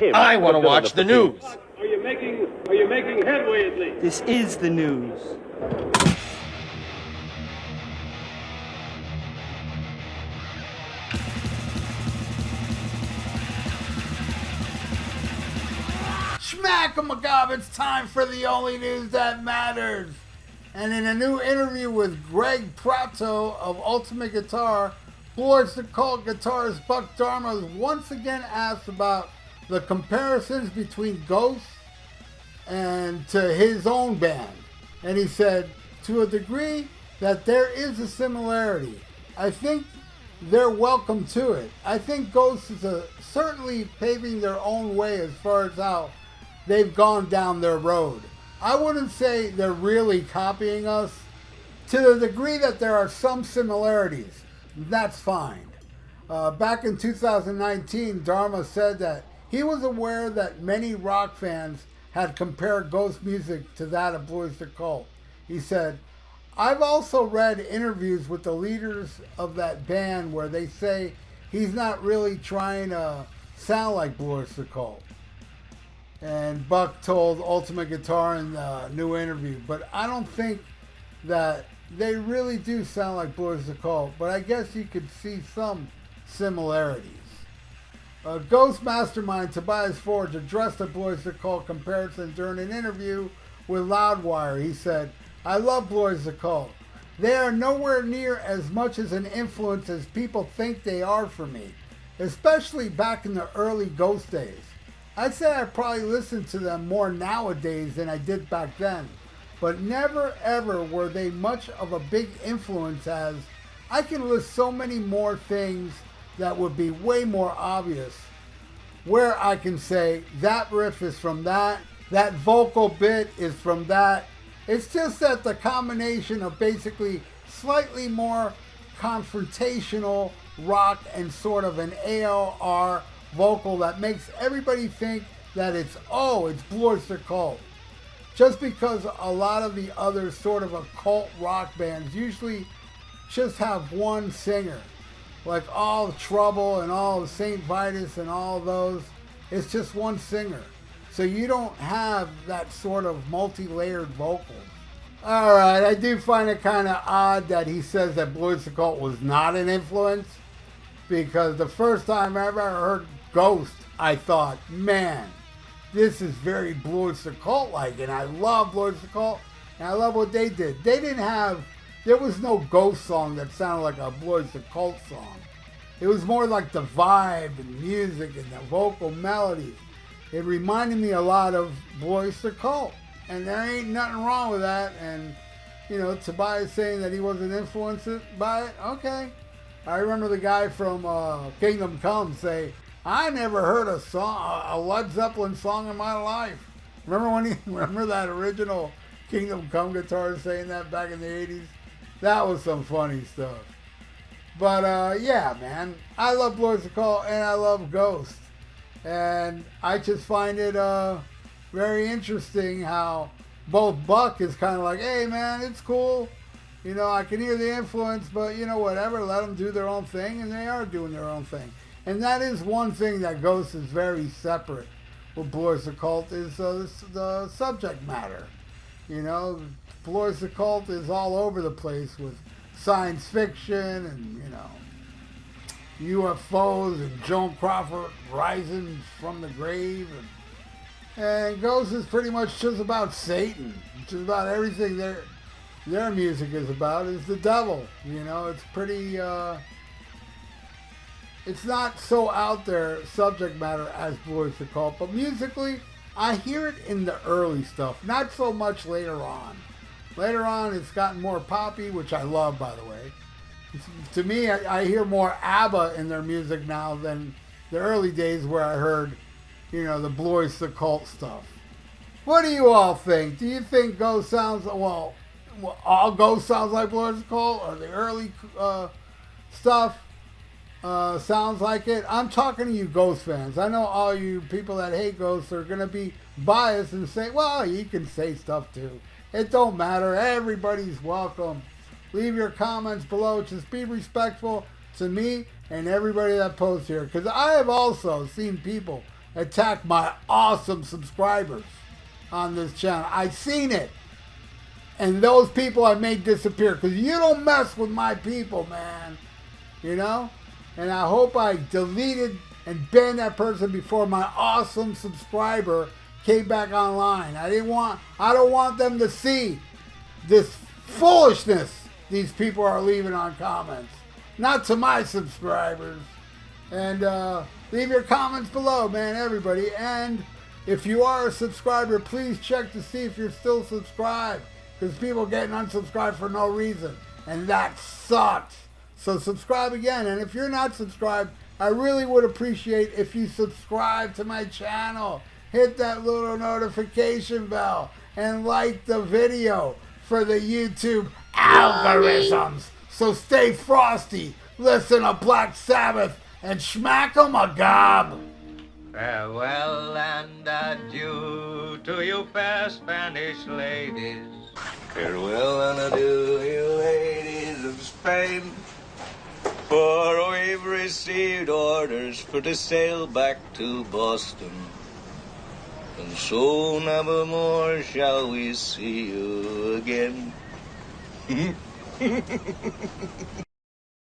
him. I want to watch the news. Are you making headway at least? This is the news. Schmack-a-magob, it's time for the only news that matters. And in a new interview with Greg Prato of Ultimate Guitar, Boys the Cult guitarist Buck DHARMA was once again asked about the comparisons between Ghost and to his own band. And he said, to a degree, that there is a similarity. I think they're welcome to it. I think Ghost is certainly paving their own way as far as how they've gone down their road. I wouldn't say they're really copying us. To the degree that there are some similarities, that's fine. Back in 2019, DHARMA said that he was aware that many rock fans had compared Ghost music to that of Boys the Cult. He said, I've also read interviews with the leaders of that band where they say he's not really trying to sound like Boys the Cult. And Buck told Ultimate Guitar in the new interview, but I don't think that they really do sound like Boys the Cult, but I guess you could see some similarities. Ghost mastermind Tobias Forge addressed the Boys the Cult comparison during an interview with Loudwire. He said, I love Boys the Cult. They are nowhere near as much as an influence as people think they are for me, especially back in the early Ghost days. I'd say I probably listen to them more nowadays than I did back then, but never ever were they much of a big influence, as I can list so many more things that would be way more obvious, where I can say that riff is from that vocal bit is from that. It's just that the combination of basically slightly more confrontational rock and sort of an AOR vocal that makes everybody think that it's Boys the Cult. Just because a lot of the other sort of occult rock bands usually just have one singer. Like all Trouble and all of St. Vitus and all those, it's just one singer. So you don't have that sort of multi-layered vocal. Alright, I do find it kind of odd that he says that Boys the Cult was not an influence, because the first time I ever heard Ghost, I thought, man, this is very Boys the Cult-like, and I love Boys the Cult, and I love what they did. There was no Ghost song that sounded like a Boys the Cult song. It was more like the vibe and music and the vocal melodies. It reminded me a lot of Boys the Cult, and there ain't nothing wrong with that. And, you know, Tobias saying that he wasn't influenced by it, okay. I remember the guy from Kingdom Come say, I never heard a Led Zeppelin song in my life. Remember that original Kingdom Come guitarist saying that back in the 80s? That was some funny stuff. But yeah, man, I love Boys the Cult and I love Ghost. And I just find it very interesting how both Buck is kind of like, hey man, it's cool. You know, I can hear the influence, but you know, whatever, let them do their own thing, and they are doing their own thing. And that is one thing that Ghost is very separate with Boys the Cult is the subject matter. You know, Boys the Cult is all over the place with science fiction and, you know, UFOs and Joan Crawford rising from the grave. And Ghost is pretty much just about Satan. Just about everything their music is about is the devil. You know, it's pretty... it's not so out there subject matter as Boys the Cult, but musically, I hear it in the early stuff, not so much later on. Later on, it's gotten more poppy, which I love, by the way. To me, I hear more ABBA in their music now than the early days where I heard, you know, the Boys the Cult stuff. What do you all think? Do you think Ghost sounds, well all Ghost sounds like Boys the Cult, or the early stuff sounds like it? I'm talking to you Ghost fans. I know all you people that hate Ghost are going to be biased and say, well, you can say stuff too. It don't matter. Everybody's welcome. Leave your comments below. Just be respectful to me and everybody that posts here. Because I have also seen people attack my awesome subscribers on this channel. I seen it. And those people I made disappear because you don't mess with my people, man. You know? And I hope I deleted and banned that person before my awesome subscriber came back online. I don't want them to see this foolishness these people are leaving on comments. Not to my subscribers. And leave your comments below, man, everybody. And if you are a subscriber, please check to see if you're still subscribed. Because people getting unsubscribed for no reason. And that sucks. So subscribe again. And if you're not subscribed, I really would appreciate if you subscribe to my channel. Hit that little notification bell. And like the video for the YouTube algorithms. So stay frosty. Listen to Black Sabbath. And smack 'em a gob. Farewell and adieu to you fair Spanish ladies. Farewell and adieu, you ladies of Spain. For we've received orders for to sail back to Boston. And so never more shall we see you again.